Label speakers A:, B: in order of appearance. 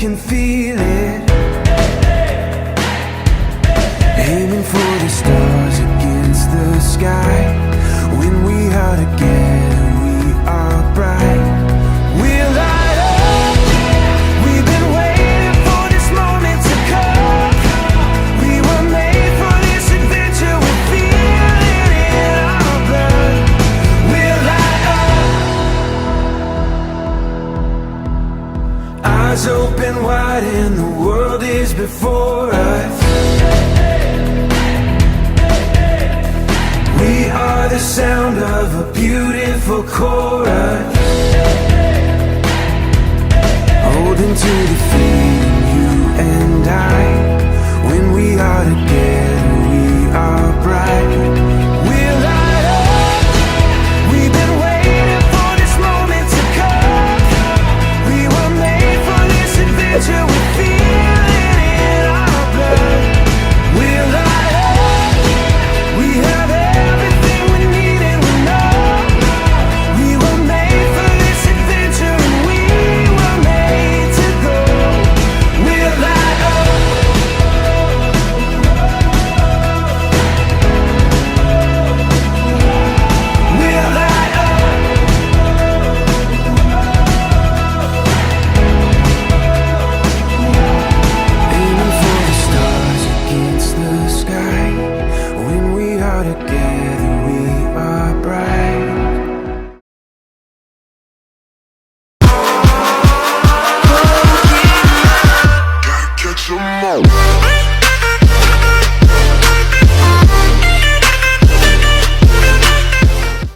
A: can feel it. Aiming for the stars against the sky. When we are together, we are bright. We'll light up. We've been waiting for this moment to come. We were made for this adventure. We feel it in our blood. We'll light up. Eyes open wide and the world is before us. We are the sound of a beautiful chorus. Holding to the feeling, you and I. When we are together, we are bright. We'll light up. We've been waiting for this moment to come. We were made for this adventure. We feel it in our blood. We'll light up. We have everything we need and we know. We were made for this adventure and we were made to go. We'll light up. We'll light up. Aiming for the stars against the sky. When we are together,